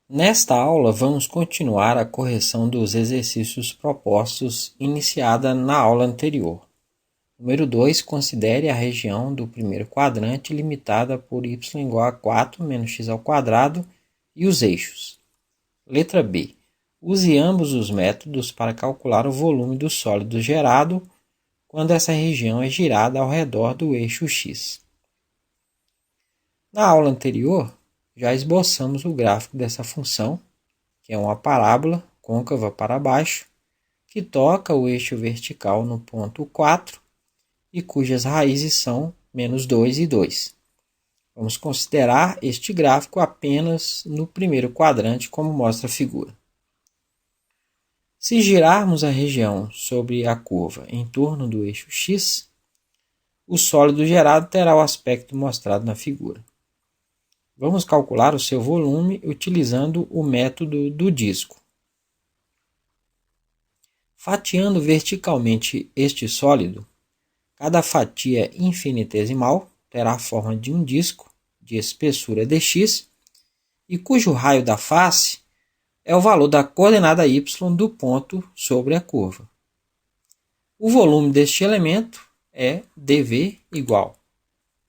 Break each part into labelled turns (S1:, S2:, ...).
S1: Nesta aula, vamos continuar a correção dos exercícios propostos iniciada na aula anterior. Número 2. Considere a região do primeiro quadrante limitada por y igual a 4 menos x ao quadrado e os eixos. Letra B. Use ambos os métodos para calcular o volume do sólido gerado quando essa região é girada ao redor do eixo x. Na aula anterior, já esboçamos o gráfico dessa função, que é uma parábola côncava para baixo, que toca o eixo vertical no ponto 4 e cujas raízes são menos 2 e 2. Vamos considerar este gráfico apenas no primeiro quadrante, como mostra a figura. Se girarmos a região sobre a curva em torno do eixo x, o sólido gerado terá o aspecto mostrado na figura. Vamos calcular o seu volume utilizando o método do disco. Fatiando verticalmente este sólido, cada fatia infinitesimal terá a forma de um disco de espessura dx e cujo raio da face é o valor da coordenada y do ponto sobre a curva. O volume deste elemento é dv igual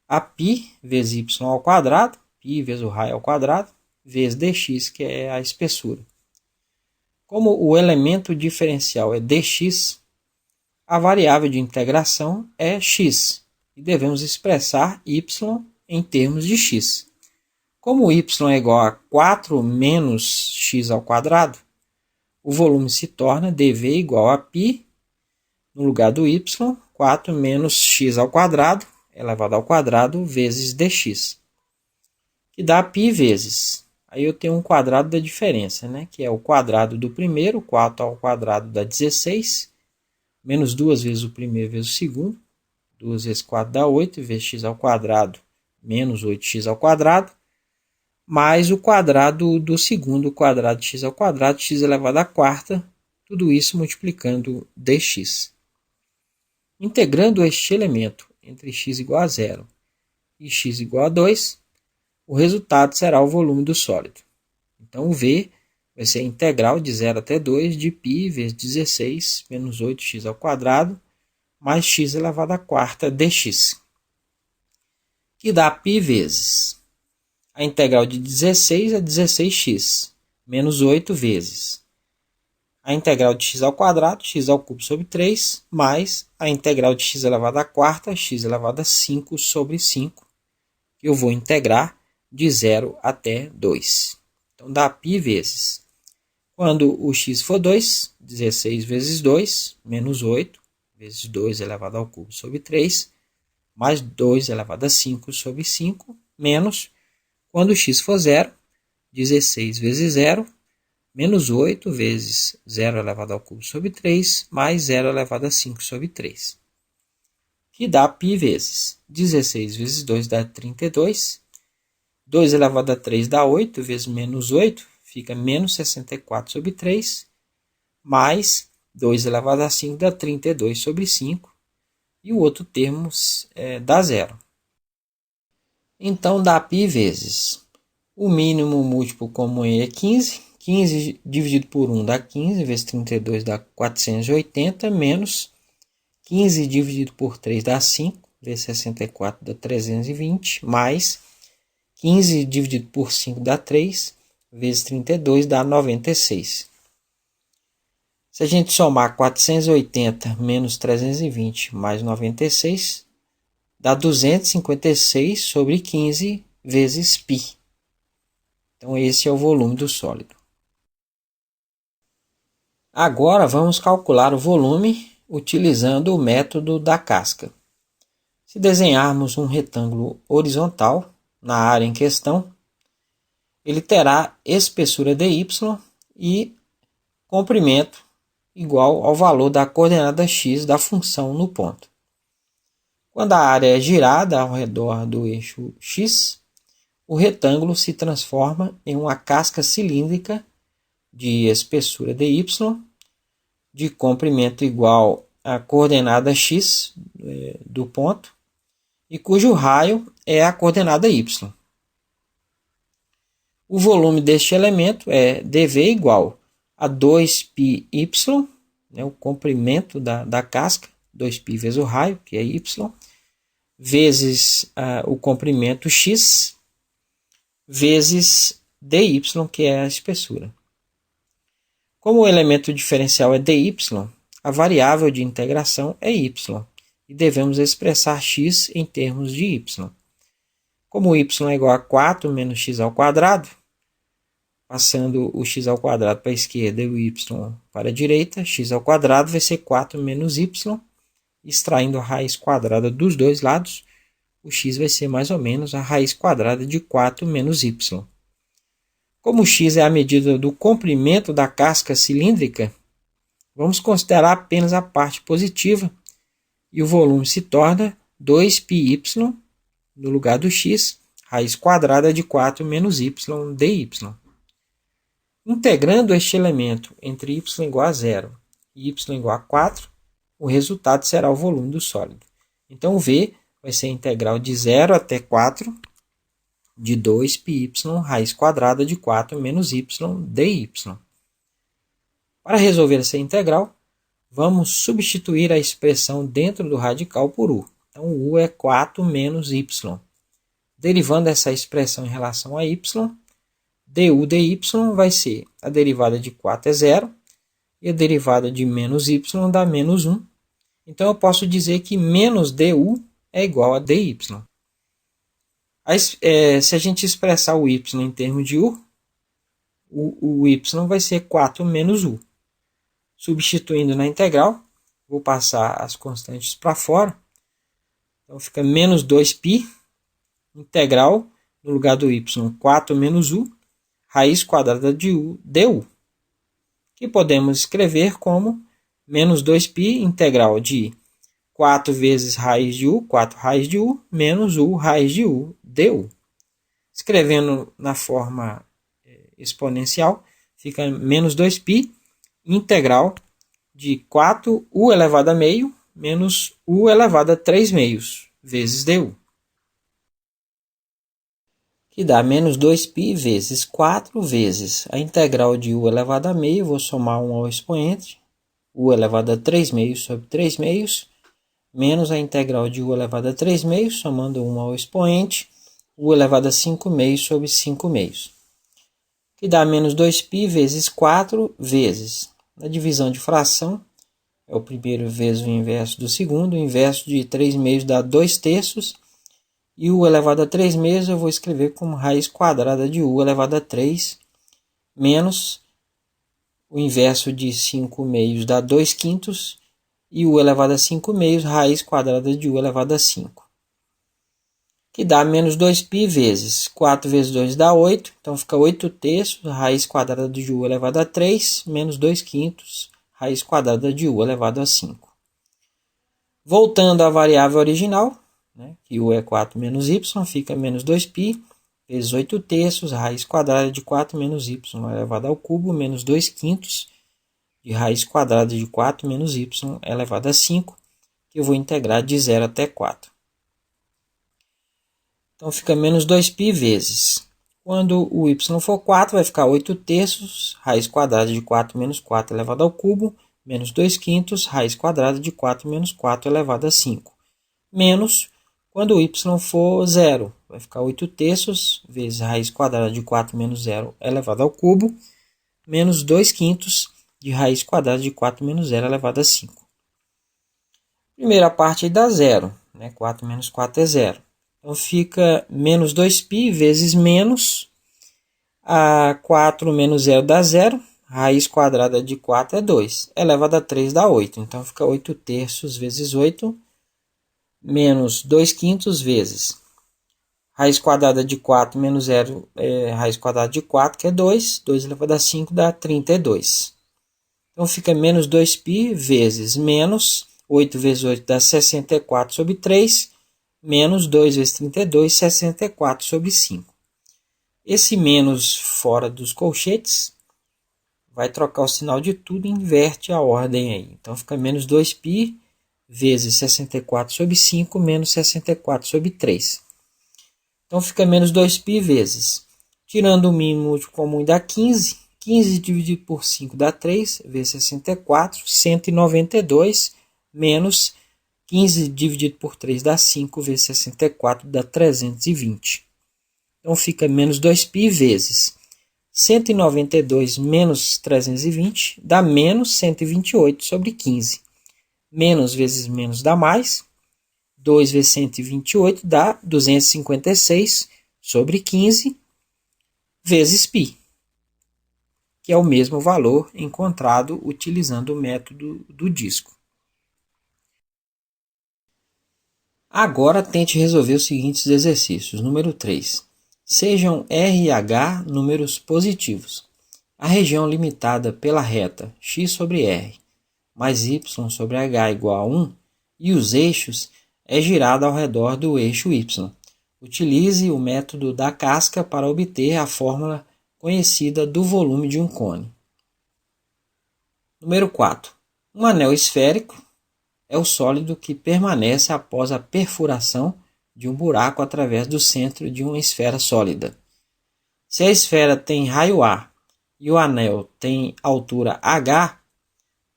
S1: a π vezes y ao quadrado, π vezes o raio ao quadrado, vezes dx, que é a espessura. Como o elemento diferencial é dx, a variável de integração é x, e devemos expressar y em termos de x. Como y é igual a 4 menos x ao quadrado, o volume se torna dv igual a π, no lugar do y, 4 menos x ao quadrado, elevado ao quadrado, vezes dx, que dá π vezes. Aí eu tenho um quadrado da diferença, né? Que é o quadrado do primeiro, 4 ao quadrado dá 16, menos 2 vezes o primeiro vezes o segundo, 2 vezes 4 dá 8, vezes x ao quadrado, menos 8x ao quadrado, mais o quadrado do segundo, quadrado de x ao quadrado, x elevado à quarta, tudo isso multiplicando dx. Integrando este elemento entre x igual a 0 e x igual a 2, o resultado será o volume do sólido. Então, o V vai ser a integral de 0 até 2 de π vezes 16 menos 8x ao quadrado mais x elevado à quarta dx, que dá π vezes a integral de 16 a 16x menos 8 vezes a integral de x ao quadrado, x ao cubo sobre 3, mais a integral de x elevado à quarta, x elevado a 5 sobre 5, que eu vou integrar de 0 até 2. Então, dá π vezes. Quando o x for 2, 16 vezes 2, menos 8, vezes 2 elevado ao cubo sobre 3, mais 2 elevado a 5 sobre 5, menos, quando o x for 0, 16 vezes 0, menos 8 vezes 0 elevado ao cubo sobre 3, mais 0 elevado a 5 sobre 3, que dá π vezes. 16 vezes 2 dá 32, 2 elevado a 3 dá 8, vezes menos 8, fica menos 64 sobre 3, mais 2 elevado a 5 dá 32 sobre 5, e o outro termo dá 0. Então, dá π vezes. O mínimo múltiplo comum é 15, 15 dividido por 1 dá 15, vezes 32 dá 480, menos 15 dividido por 3 dá 5, vezes 64 dá 320, mais 15 dividido por 5 dá 3, vezes 32 dá 96. Se a gente somar 480 menos 320 mais 96, dá 256 sobre 15 vezes π. Então, esse é o volume do sólido. Agora, vamos calcular o volume utilizando o método da casca. Se desenharmos um retângulo horizontal na área em questão, ele terá espessura dy e comprimento igual ao valor da coordenada x da função no ponto. Quando a área é girada ao redor do eixo x, o retângulo se transforma em uma casca cilíndrica de espessura dy, de comprimento igual à coordenada x do ponto, e cujo raio é a coordenada y. O volume deste elemento é dV igual a 2πy, né, o comprimento da casca, 2π vezes o raio, que é y, vezes o comprimento x, vezes dy, que é a espessura. Como o elemento diferencial é dy, a variável de integração é y, e devemos expressar x em termos de y. Como y é igual a 4 menos x ao quadrado, passando o x ao quadrado para a esquerda e o y para a direita, x ao quadrado vai ser 4 menos y, extraindo a raiz quadrada dos dois lados, o x vai ser mais ou menos a raiz quadrada de 4 menos y. Como x é a medida do comprimento da casca cilíndrica, vamos considerar apenas a parte positiva, e o volume se torna 2πy no lugar do x, raiz quadrada de 4 menos y dy. Integrando este elemento entre y igual a 0 e y igual a 4, o resultado será o volume do sólido. Então, o V vai ser a integral de 0 até 4 de 2πy raiz quadrada de 4 menos y dy. Para resolver essa integral, vamos substituir a expressão dentro do radical por u. Então, o u é 4 menos y. Derivando essa expressão em relação a y, du dy vai ser a derivada de 4 é 0, e a derivada de menos y dá menos 1. Então, eu posso dizer que menos du é igual a dy. Se a gente expressar o y em termos de u, o y vai ser 4 menos u. Substituindo na integral, vou passar as constantes para fora. Então, fica menos 2π, integral, no lugar do y, 4 menos u, raiz quadrada de u, du, que podemos escrever como menos 2π, integral de 4 vezes raiz de u, 4 raiz de u, menos u raiz de u, du. Escrevendo na forma exponencial, fica menos 2π, integral de 4u elevado a meio, menos u elevado a 3 meios, vezes du. Que dá menos 2π vezes 4 vezes a integral de u elevado a meio, vou somar 1 ao expoente, u elevado a 3 meios sobre 3 meios, menos a integral de u elevado a 3 meios, somando 1 ao expoente, u elevado a 5 meios sobre 5 meios. Que dá menos 2π vezes 4 vezes. Na divisão de fração, é o primeiro vezes o inverso do segundo, o inverso de 3 meios dá 2 terços, e u elevado a 3 meios eu vou escrever como raiz quadrada de u elevado a 3, menos o inverso de 5 meios dá 2 quintos, e u elevado a 5 meios, raiz quadrada de u elevado a 5. Que dá menos 2π vezes 4 vezes 2 dá 8, então fica 8 terços, raiz quadrada de u elevado a 3, menos 2 quintos, raiz quadrada de u elevado a 5. Voltando à variável original, que u é 4 menos y, fica menos 2π vezes 8 terços, raiz quadrada de 4 menos y elevado ao cubo, menos 2 quintos, de raiz quadrada de 4 menos y elevado a 5, que eu vou integrar de 0 até 4. Então, fica menos 2π vezes. Quando o y for 4, vai ficar 8 terços, raiz quadrada de 4 menos 4 elevado ao cubo, menos 2 quintos, raiz quadrada de 4 menos 4 elevado a 5. Menos, quando o y for 0, vai ficar 8 terços vezes raiz quadrada de 4 menos 0 elevado ao cubo, menos 2 quintos de raiz quadrada de 4 menos 0 elevado a 5. Primeira parte dá 0, 4 menos 4 é 0. Então, fica menos 2π vezes menos a 4 menos 0 dá 0. Raiz quadrada de 4 é 2. Elevado a 3 dá 8. Então, fica 8 terços vezes 8 menos 2 quintos vezes raiz quadrada de 4 menos 0 é raiz quadrada de 4, que é 2. 2 elevado a 5 dá 32. Então, fica menos 2π vezes menos 8 vezes 8 dá 64 sobre 3. Menos 2 vezes 32, 64 sobre 5. Esse menos fora dos colchetes vai trocar o sinal de tudo e inverte a ordem aí. Então, fica menos 2π vezes 64 sobre 5 menos 64 sobre 3. Então, fica menos 2π vezes Tirando o mínimo múltiplo comum dá 15. 15 dividido por 5 dá 3, vezes 64, 192, menos 15 dividido por 3 dá 5, vezes 64 dá 320. Então fica menos 2π vezes 192 menos 320 dá menos 128 sobre 15. Menos vezes menos dá mais. 2 vezes 128 dá 256 sobre 15 vezes π, que é o mesmo valor encontrado utilizando o método do disco. Agora tente resolver os seguintes exercícios. Número 3. Sejam R e H números positivos. A região limitada pela reta x sobre r mais y sobre h igual a 1 e os eixos é girada ao redor do eixo y. Utilize o método da casca para obter a fórmula conhecida do volume de um cone. Número 4. Um anel esférico é o sólido que permanece após a perfuração de um buraco através do centro de uma esfera sólida. Se a esfera tem raio A e o anel tem altura H,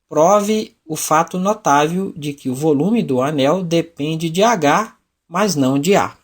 S1: prove o fato notável de que o volume do anel depende de H, mas não de A.